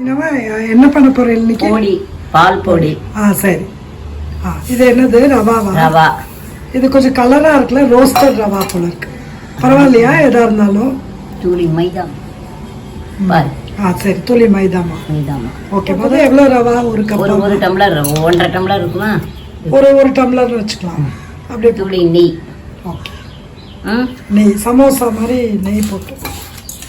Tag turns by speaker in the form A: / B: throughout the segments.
A: என்ன பண்ண போறேன் இன்னைக்கு?
B: பொடி, பால் பொடி.
A: சரி. இது என்னது? ரவாவா?
B: ரவா.
A: இது கொஞ்சம் கலரா இருக்குல்ல, ரோஸ்டட் ரவா போல இருக்கு. பரவாயில்லையா? எதா இருந்தாலும்
B: துளி மைதா.
A: சரி, துளி மைதாமா. ஓகே. முதல்ல எவ்வளவு ரவா? ஒரு கப்.
B: ஒரு டம்ளர், 1.5 டம்ளர் இருக்குமா?
A: ஒரு டம்ளர் வச்சுக்கலாம். அப்படியே
B: துளி நெய்.
A: ஓகே. நெய், சமோசா மாதிரி நெய் போட்டு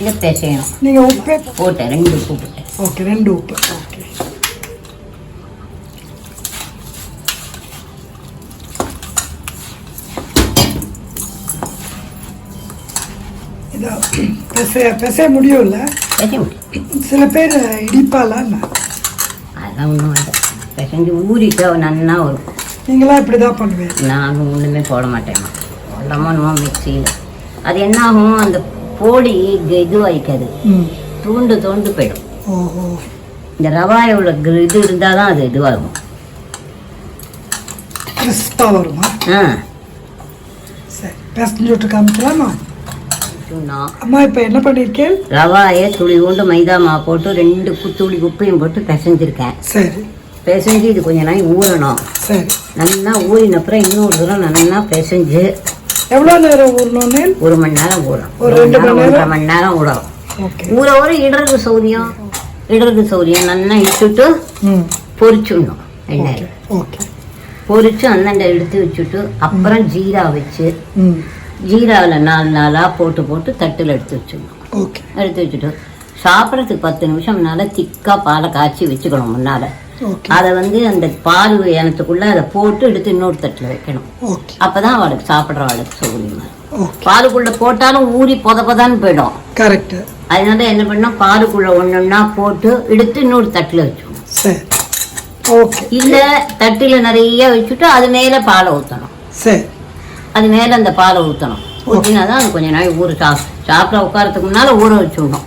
B: இதை பேசணும்.
A: நீங்க உப்பு
B: போட்டேன், 2 உப்பு போட்டேன்.
A: ஓகே, 2 உப்பு. ஓகே. பெசைய முடியும்ல? சில பேர் இடிப்பால.
B: அதான் ஒன்றும் இல்லை, பெசஞ்சு ஊறிட்டு நல்லா வரும்.
A: நீங்களாம் இப்படிதான் பண்ணுவேன்?
B: நானும் ஒன்றுமே போட மாட்டேன், போடலாமா மிக்சியில். அது என்ன ஆகும், அந்த பொடி இது வைக்காது, தோண்டு போயிடும்.
A: ஓஹோ.
B: இந்த ரவாய் உள்ள இது இருந்தால் தான் அது இதுவாகும்,
A: கிறிஸ்பா வருமா? சரி, பெசஞ்சு விட்டு காமிக்கலாமா? அம்மா இப்போ என்ன பண்ணிருக்கேன்? ரவாயை
B: துளி கொண்டு மைதா மாவு போட்டு 2 துளி உப்பையும் போட்டு பிசைஞ்சிருக்கேன்.
A: சரி.
B: பிசைஞ்சு இது கொஞ்ச நாள் ஊறணும்.
A: சரி.
B: நல்லா ஊறின அப்புறம் இன்னொரு தூரம் நல்லா பிசைஞ்சு.
A: எவ்வளோ நேரம் ஊறணும்னு?
B: 1 மணி நேரம் ஊறும்.
A: ஒரு 2
B: மணி நேரம் ஊறும். ஊற இடறது சௌரியம் நல்லா இட்டுட்டு பொரிச்சுடணும். எண்ணெய் பொரிச்சு அண்ணன் எடுத்து வச்சுட்டு அப்புறம் ஜீரா வச்சு ஜீராவில் 4 நாளாக போட்டு தட்டில் எடுத்து வச்சுக்கணும். எடுத்து வச்சுட்டு சாப்பிட்றதுக்கு 10 நிமிஷம் முன்னால் திக்காக பாலை காய்ச்சி வச்சுக்கணும். முன்னால் அதை அந்த பால் எனத்துக்குள்ளே அதை போட்டு எடுத்து இன்னொரு தட்டில் வைக்கணும். அப்போ தான் அவளுக்கு சாப்பிட்ற அவளுக்கு சௌகரியமா. பாலுக்குள்ளே போட்டாலும் ஊறி பொதப்பதான்னு போயிடும்.
A: கரெக்ட்.
B: அதனால என்ன பண்ணோம், பாலுக்குள்ளே ஒன்றா போட்டு எடுத்து இன்னொரு தட்டில் வச்சுக்கணும். இல்லை தட்டில் நிறைய வச்சுட்டு அது மேலே பாலை ஊற்றணும்.
A: சரி.
B: அது மேலே அந்த பாலை ஊற்றணும். ஊற்றினா தான் அது கொஞ்சம் நாள் சாப்பிட உட்காரத்துக்கு முன்னால் ஊற வச்சுடணும்.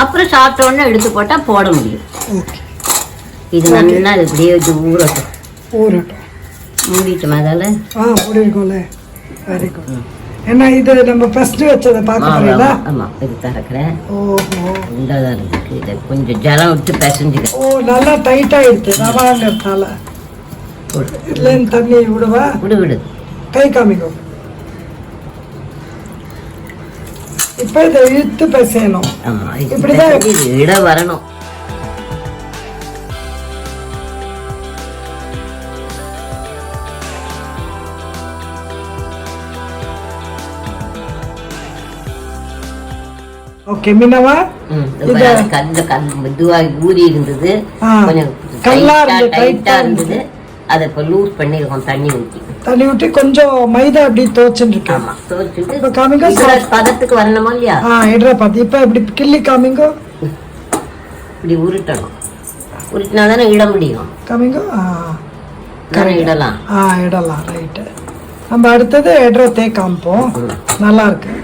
B: அப்புறம் சாப்பிட்ட உடனே எடுத்து போட்டால் போட முடியும். இது நல்லா அது இப்படியே வச்சு ஊறட்டும். மூடிட்டு மேலே
A: மூடிருக்கோம்ல. Very good. என்ன இது நம்ம ஃபர்ஸ்ட் வச்சதை பார்க்கறீங்களா?
B: ஆமாம், இது திறக்கிறேன். ஓஹோ, இதாக இருக்கு. இதை கொஞ்சம் ஜலம் விட்டு பிசைஞ்சுக்க.
A: நல்லா டைட்டாக இருக்கு ரவாங்கிறதுனால. இதுலேருந்து தண்ணி விடுவா?
B: விடு.
A: கை காமிக்கும். இப்போ இதை இழுத்து பிசையணும். இப்படிதான்
B: இட வரணும்.
A: ஓகே. மீனவா
B: இதுவாக ஊறி இருந்தது, கொஞ்சம் டைட்டா இருந்தது. அதை இப்போ லூஸ் பண்ணிருக்கோம். தண்ணி ஊற்றி கொஞ்சம் மைதா அப்படி துவச்சுருக்கேன். இப்போ காமிங்க, பதத்துக்கு வரணுமா இல்லையா?
A: எடுற பார்த்து இப்போ இப்படி கிள்ளி காமிங்கோ.
B: இப்படி உருட்டணும். உருட்டினா தானே இட முடியும்.
A: காமிங்கோ.
B: இடலாம்.
A: இடலாம். ரைட்டு. நம்ம அடுத்தது எடுறதே காமிப்போம். நல்லா இருக்கு.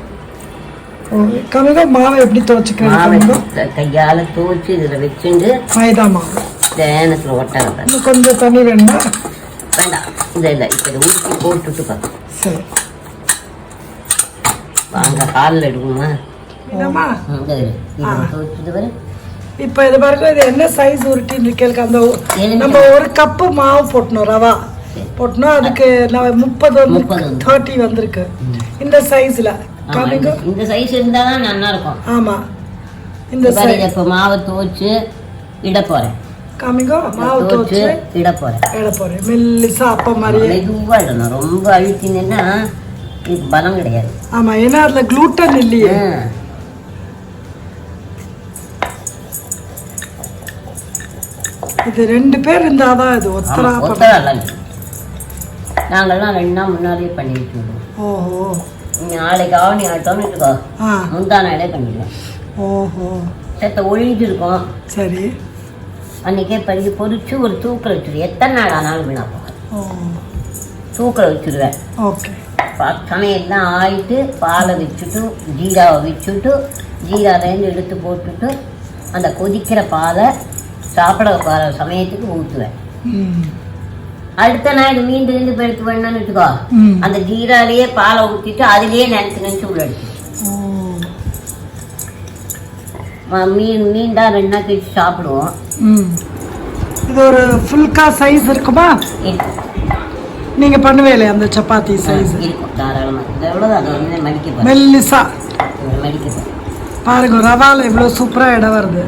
A: காமிங்கோ. மாவை எப்படி துவச்சிக்கிறீங்க?
B: கையால் துவச்சி இதில் வச்சுட்டு
A: மைதா மாவு
B: தேனத்தில் ஒட்ட.
A: கொஞ்சம் தண்ணி வேணுமா?
B: வேண்டாம். இல்லை இப்போ இதை ஊற்றி போட்டுட்டு பார்த்து.
A: சரி
B: வாங்க, காலில் எடுக்கணுமா?
A: இப்போ இது பாருங்க, இது என்ன சைஸ் உருட்டின்னு இருக்கேன். அந்த நம்ம 1 கப்பு மாவு போட்டணும், ரவா போட்டணும். அதுக்கு 30 வந்திருக்கு இந்த சைஸ்ல. காமிங்க.
B: இந்த சைஸ் இருந்தால் தான் நல்லா இருக்கும்.
A: ஆமாம், இந்த சைஸ்.
B: இப்போ மாவை துவச்சி இட போகிறேன்.
A: காமிங்கோ. மாவு துவச்சி
B: இட போகிறேன்.
A: மெல்லிசா அப்ப மாதிரி
B: மெதுவாக இடணும். ரொம்ப அழுத்தினேன்னா இது பலம் கிடையாது.
A: ஆமாம், ஏன்னா அதில் குளூட்டன் இல்லையே. இது 2 பேர் இருந்தாதான் இது ஒத்தரா.
B: நாங்கள்லாம் 2 நாள் முன்னாடியே பண்ணி வச்சுருவோம்.
A: ஓஹோ.
B: நாளைக்கு ஆவணி ஆட்டோன்னு இருக்கோ, முந்தா நாளே பண்ணிடுவேன்.
A: ஓஹோ.
B: செத்த ஒழிஞ்சு இருக்கும்.
A: சரி.
B: அன்றைக்கே பொரிச்சு ஒரு தூக்கில் வச்சுருவேன். எத்தனை நாள் ஆனாலும் வீணா போவேன். தூக்கில் வச்சுருவேன்.
A: ஓகே.
B: சமையல்லாம் ஆயிட்டு பாலை வச்சுட்டு ஜீராவை வச்சுட்டு ஜீராலேருந்து எடுத்து போட்டுட்டு அந்த கொதிக்கிற பாலை சாப்பிட வர சமயத்துக்கு ஊற்றுவேன். அடுத்த நாள் மீண்டும் இப்போ எடுத்து வேணும்னு வச்சுக்கோ, அந்த ஜீராலேயே பாலை ஊற்றிட்டு அதுலேயே நினச்சி உள்ள எடுத்து மீன் தான் 2 நாள் கழிச்சு சாப்பிடுவோம்.
A: இது ஒரு ஃபுல்கா சைஸ் இருக்குமா? நீங்க பண்ணுவே இல்லையா அந்த சப்பாத்தி சைஸ்?
B: இருக்கும் தாராளமாக. எவ்வளோ அதை வந்து மடிக்க
A: மெல்லிசா
B: மடிக்க
A: பாருங்க. ரவால எவ்வளோ சூப்பராக இடம் வருது.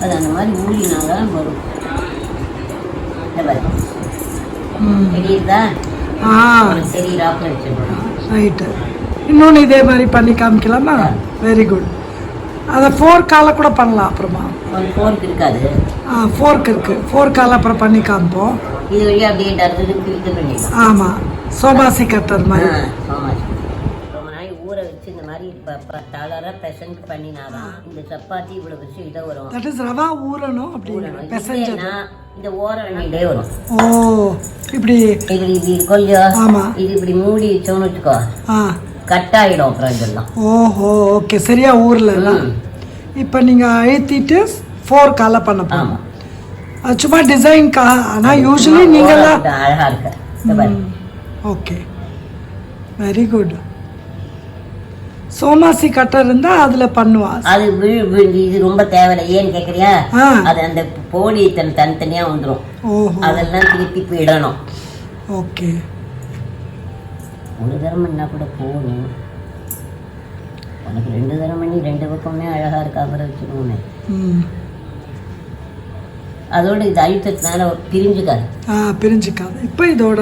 B: அது அந்த மாதிரி ஊழினாதான் வரும். தெரியுதா? தெரியுறாப்புல வச்சுருக்கோம்.
A: ரைட்டு. இன்னொன்று இதே மாதிரி பண்ணி காமிக்கலாமா? Very good. அதை ஃபோர்க்கால கூட பண்ணலாம். அப்புறமா
B: ஃபோர்க் இருக்காது.
A: ஃபோர்க் இருக்கு. ஃபோர்க்கால அப்புறம் பண்ணி காமிப்போம்.
B: இது வழியாக அப்படியே இது பண்ணிடலாம்.
A: ஆமாம், சோமாசி கட்டர் மாதிரி.
B: சோமாசி ரொம்ப நாளைக்கு ஊற வச்சு இந்த மாதிரி தளராக பெசன்ட் பண்ணினாதான் இந்த சப்பாத்தி இவ்வளோ வச்சு இதை வரும்.
A: தட் இஸ் ரவா ஊறணும். அப்படி பெசஞ்சனா
B: இந்த ஓர வேண்டியதே வரும்.
A: ஓ, இப்படி
B: இது கொஞ்சம். ஆமாம், இது இப்படி மூடி வச்சோன்னு வச்சுக்கோ, கட் ஆகிடும் அப்புறம் இதெல்லாம்.
A: ஓஹோ, ஓகே, சரியா ஊர்ல. இப்போ நீங்கள் அழுத்திட்டு ஃபோர்க்கால பண்ண போகணும். அது சும்மா டிசைன்க்கா. ஆனால் யூஸ்வலி நீங்கள்லாம்
B: அழகா இருக்கு.
A: Okay, very good. Somasi cutter இருந்தா அதுல பண்ணுவா.
B: அது இது ரொம்ப தேவையில்லை. ஏன்னு கேக்குறியா? அது அந்த போலி தனித்தனியா வந்துடும். அதெல்லாம் திருப்பி போயிடணும்.
A: ஓகே,
B: ஒரு தரம் பண்ணா கூட போகணும். உனக்கு 2 தரம் பண்ணி 2 பக்கமே அழகா இருக்கா மாதிரி வச்சுக்கோங்க. அதோட இது அழுத்தத்தினால பிரிஞ்சுக்காது.
A: பிரிஞ்சுக்காது. இப்போ இதோட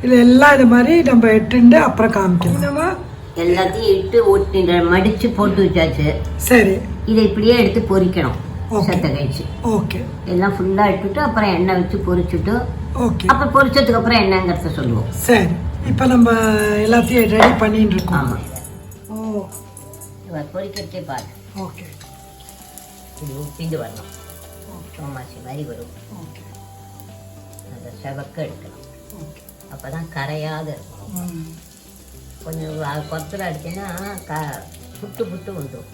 A: இல்லை எல்லாம் இது மாதிரி நம்ம எட்டுண்டு அப்புறம் காமிக்கணும்.
B: எல்லாத்தையும் இட்டு ஒட்டி மடிச்சு போட்டு வச்சாச்சு.
A: சரி,
B: இதை இப்படியே எடுத்து பொரிக்கணும். சத்த கழிச்சு
A: ஓகே
B: எல்லாம் ஃபுல்லா எடுத்துட்டு அப்புறம் எண்ணெய் வச்சு பொரிச்சுட்டு
A: ஓகே
B: அப்புறம் பொரிச்சதுக்கு அப்புறம் என்னங்கிறத சொல்லுவோம்.
A: சரி, இப்போ நம்ம எல்லாத்தையும் ரெடி பண்ணிட்டு இருக்கோம்.
B: ஆமாம்.
A: ஓ,
B: பொரிக்கிறதே பாரு.
A: ஓகே,
B: இது உப்பிந்து வரணும். சோமாசி மாதிரி வரும்.
A: ஓகே,
B: அதை செவக்க எடுக்கலாம்.
A: ஓகே,
B: அப்போதான் கரையாத இருக்கும். கொஞ்சம் கொத்தரை அடிச்சேன்னா புட்டு புட்டு வந்துடும்.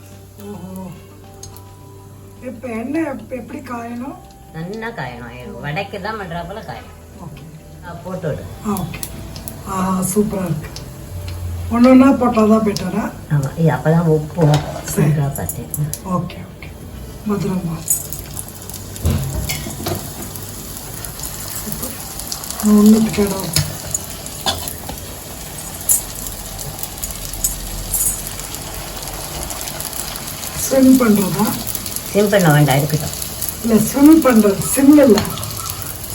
A: ஓஹோ, இப்போ எண்ணெய் எப்படி காயணும்?
B: நல்லா காயணும். வடைக்கு தான் பண்ணுறாப்புல காயணும்.
A: ஓகே,
B: போட்டு விடு.
A: ஓகே, சூப்பராக இருக்கு. ஒன்று ஒன்றா போட்டால் தான் பெட்டரா?
B: ஆமாம், இது அப்போ தான் உப்பும் சூப்பராக பார்த்தேன்.
A: ஓகே ஓகே, மதுரமா ஒன்றுக்கு இடம். ஸ்விம் பண்ணுறதா?
B: ஸ்விம் பண்ண வேண்டாம், இருக்கட்டும்.
A: இல்லை, ஸ்விம் பண்ணுறது. ஸ்விம் இல்லை,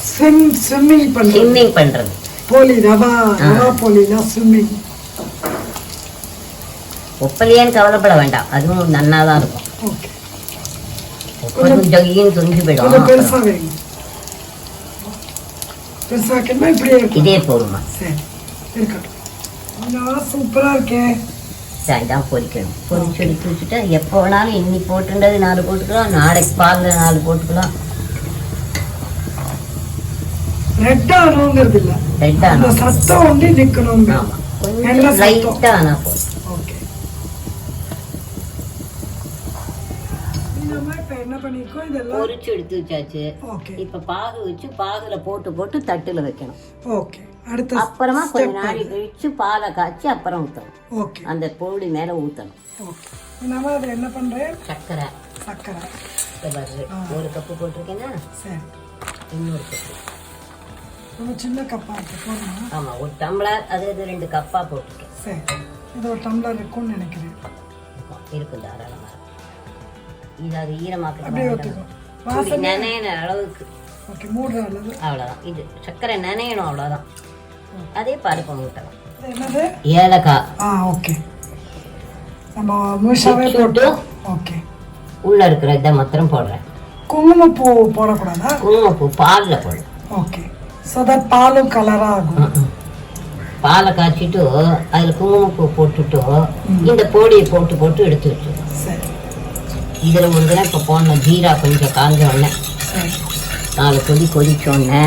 A: ஸ்விம்மிங் பண்ணுறது.
B: ஸ்விம்மிங் பண்ணுறது
A: போலி ரவா போலிலாம் ஸ்விம்மிங்.
B: உப்பலையான்னு கவலைப்பட வேண்டாம், அதுவும் நன்னா தான் இருக்கும்.
A: ஓகே,
B: கொஞ்சம் ஜகின்னு துணிஞ்சு போயிடும்.
A: பெருசாக வேணும். பெருசாக வைக்கணுமா? இப்படியே இருக்கு.
B: இதே போதுமா?
A: சரி, இருக்கட்டும். சூப்பராக இருக்கேன்.
B: இதான் பொரிக்கணும். பொரிச்சு எடுத்து வச்சுட்டு எப்போ வேணாலும் இன்னைக்கு போட்டுன்றது 4 போட்டுக்கலாம், நாளைக்கு பாலில் 4 போட்டுக்கலாம்.
A: ரெட்டானுங்கிறது இல்லை, ரெட்டான சத்தம் ஒண்டி நிற்கணும்.
B: ஆமாம், கொஞ்சம் லைட்டாக ஆனால் போதும்.
A: ஓகே, என்ன பண்ணிருக்கோம்? இதெல்லாம்
B: பொரிச்சு எடுத்து வச்சாச்சு.
A: ஓகே,
B: இப்போ பாகு வச்சு பாகுல போட்டு தட்டுல வைக்கணும்.
A: ஓகே, அடுத்து
B: அப்புறமா கொஞ்ச நாளை கழிச்சு பாலை காய்ச்சி அப்புறம் ஊற்றணும்.
A: ஓகே,
B: அந்த பொடி மேலே ஊற்றணும்.
A: ஓகே, நம்ம அதை என்ன பண்ணுறேன்?
B: சர்க்கரை 1 கப்பு போட்டிருக்கேன்னா,
A: சரி,
B: இன்னொரு கப்பு.
A: ஒரு சின்ன கப்பா போடணும்.
B: ஆமாம், 1 டம்ளர், அது 2 கப்பாக போட்டிருக்கேன்.
A: சரி, இது 1 டம்ளர் இருக்கும்னு நினைக்கிறேன்.
B: இருக்கும் தாராளமாக. இது அது ஈரமாக்க நனையின அளவுக்கு.
A: ஓகே, 3 அளவு.
B: அவ்வளோதான். இது சர்க்கரை நனையணும், அவ்வளோதான். அதே பருப்பை ஊற்றலாம்.
A: என்னது?
B: ஏலக்காய்.
A: ஓகே, நம்ம முழுசாவே போட்டு. ஓகே,
B: உள்ள இருக்கிற இதை மாத்திரம் போடுறேன்.
A: குங்குமப்பூ போடக்கூடாதா?
B: குங்குமப்பூ பாலில் போடு.
A: ஓகே, ஸோ தட் பாலும் கலராக ஆகும்.
B: பாலை காய்ச்சிட்டு அதில் குங்குமப்பூ போட்டுட்டு இந்த பொடியை போட்டு எடுத்து வச்சுருவோம்.
A: சரி,
B: இதில் ஒரு தினம் இப்போ போடணும். ஜீரா கொஞ்சம் காஞ்ச உடனே 4 கொதிச்சோடனே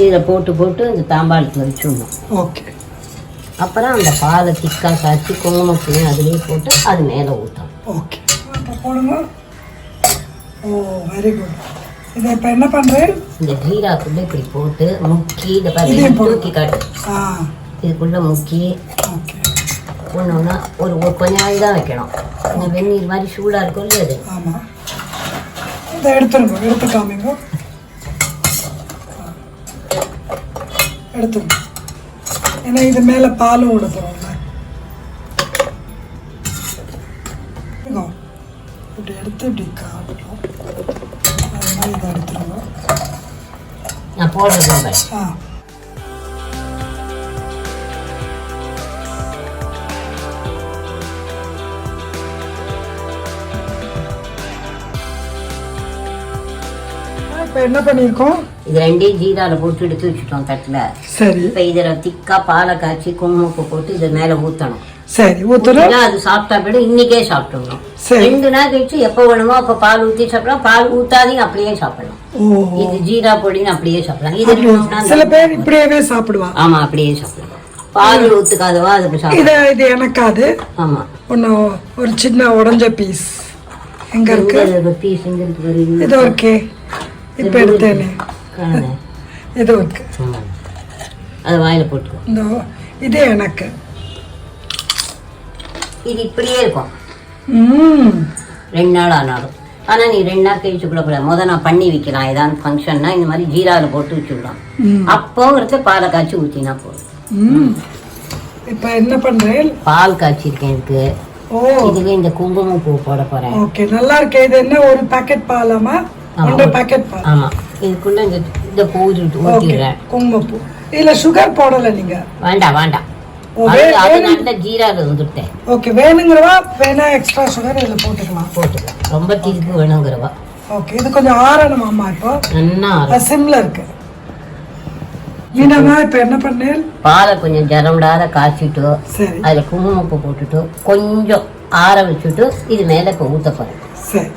B: இதில் போட்டு இந்த தாம்பாளத்தில் வச்சுடணும்.
A: ஓகே,
B: அப்புறம் அந்த பாலை திக்காக காய்ச்சி குங்குமப்பூவையும் அதுலேயே போட்டு அது மேலே ஊற்றணும்.
A: ஓகே, அப்போ போடுங்க. ஓ, வெரி குட். இதை இப்போ என்ன பண்ணுறேன்?
B: இந்த ஜீராக்குள்ளே இப்படி போட்டு முக்கி இந்த பாரு தூக்கி காட்டு. இதுக்குள்ளே முக்கி
A: ஓகே,
B: ஒன்று ஒன்றா ஒரு கொஞ்ச நாள் தான் வைக்கணும். இந்த வெந்நீர் மாதிரி சூடா இருக்கும் இல்லையா அது?
A: ஆமா, இதை எடுத்துருங்க, எடுத்து காமிங்க, எடுத்துருங்க. ஏன்னா இது மேல பாலும் விட போறோம்ல. இப்படி எடுத்து இப்படி காட்டணும். அது மாதிரி இதை எடுத்துருங்க.
B: நான் போடுறது.
A: இப்போ என்ன பண்ணியிருக்கோம்,
B: இது ரெண்டையும் ஜீராவில் போட்டு எடுத்து வச்சுட்டோம் தட்டில்.
A: சரி,
B: இப்போ இதில் திக்கா பாலை காய்ச்சி குங்குமப்பூ போட்டு இது மேலே ஊற்றணும்.
A: சரி, ஊற்றணும்.
B: அது சாப்பிட்டா போய்ட்டு இன்னைக்கே சாப்பிட்டுடணும். 2 நாள் கழிச்சு எப்போ வேணுமோ அப்போ பால் ஊற்றி சாப்பிடலாம். பால் ஊற்றாதையும் அப்படியே சாப்பிடலாம். இது ஜீரா பொடின்னு அப்படியே சாப்பிடலாம். இது
A: சில பேர் இப்படியே சாப்பிடுவாங்க.
B: ஆமா, அப்படியே சாப்பிடலாம். பால் ஊற்றுக்காதவா அதுக்கு சாப்பிடலாம்.
A: இது எனக்காது. ஆமா, ஒன்றும் ஒரு சின்ன உடஞ்ச பீஸ் எங்க இருக்கு,
B: பீஸ் எங்க இருக்கு,
A: இது ஓகே. இப்போ எடுத்தேனே, இது இருக்கு,
B: அது வாயில போட்டுக்கோ.
A: இந்த இது எனக்கு
B: இது இப்படியே இருக்கும் 2 நாள் ஆனாலும். ஆனா நீ 2 நாள் கழிச்சு கூட கூடாது. நான் பண்ணி வைக்கலாம். ஏதாவது ஃபங்க்ஷன்னா இந்த மாதிரி ஜீராவில் போட்டு வச்சுடலாம். அப்போங்கிறத பாலை காய்ச்சி ஊற்றினா போதும்.
A: இப்போ என்ன பண்றேன், பால்
B: காய்ச்சிருக்கேன் இதுக்கு. இதுவே இந்த குங்குமம் பூ போட போறேன்.
A: ஓகே, நல்லா இருக்கு. இது என்ன ஒரு பாக்கெட் பாலாமா? 1 பாக்கெட் பால்.
B: ஆமா, இதுக்குள்ள இந்த பூ ஊற்றிடுறேன்.
A: குங்குமப்பூ. இதுல சுகர் போடல நீங்க?
B: வேண்டாம் வேண்டாம், ஜீராவில் வந்துட்டேன்.
A: ஓகே, வேணுங்கிறவா வேணா எக்ஸ்ட்ரா சுகர் இதுல போட்டுக்கலாம்.
B: ரொம்ப திரிப்பு வேணுங்கிறவா.
A: ஓகே, இது கொஞ்சம் ஆறணுமாம்மா? இப்போ
B: நல்லா
A: சிம்ல இருக்கு. மீனாமா, இப்ப என்ன பண்ணேன்,
B: பாலை கொஞ்சம் ஜரம்டாத காய்ச்சிட்டு அதுல குங்குமப்பூ போட்டுட்டு கொஞ்சம் ஆற வச்சுட்டு இது மேல இப்ப ஊத்த போறேன்.
A: சரி,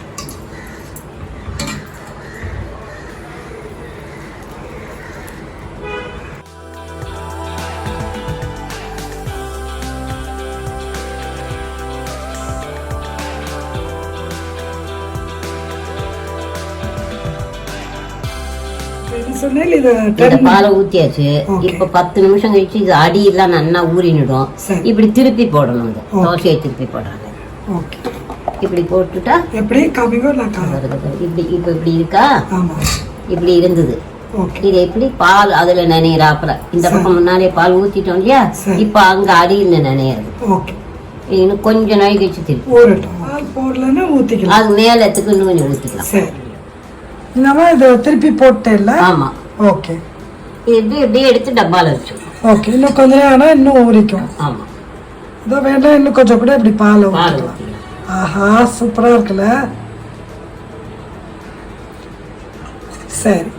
B: பாலை ஊத்தியாச்சு. இப்ப 10 நிமிஷம் கழிச்சு இது அடியெல்லாம் நல்லா ஊறினிடும். இப்படி திருப்பி போடணும். தோசையை திருப்பி போடுறாங்க. இப்படி போட்டுட்டா எப்படி இப்படி இப்ப இப்படி இருக்கா, இப்படி இருந்தது. இது எப்படி பால் அதுல நினைறாப்புல இந்த பக்கம் முன்னாலே பால் ஊத்திட்டோம் இல்லையா, இப்ப அங்க அடியில் நினைறது. இன்னும் கொஞ்சம் நாள் கழிச்சு திருப்பி அது மேலத்துக்கு இன்னும் கொஞ்சம் ஊத்திக்கலாம்.
A: இத திருப்பி போட்டேல்ல?
B: ஆமா.
A: ஓகே,
B: இது இப்படியே எடுத்து டப்பால வச்சு.
A: ஓகே, இன்னும் கொஞ்ச நேரம் ஆனா இன்னும் ஊறிக்கும்.
B: ஆமா,
A: இதோ வேண்டாம், இன்னும் கொஞ்சம் கூட இப்படி பால் ஊத்திக்கலாம். ஆஹா, சூப்பரா இருக்குல்ல. சரி,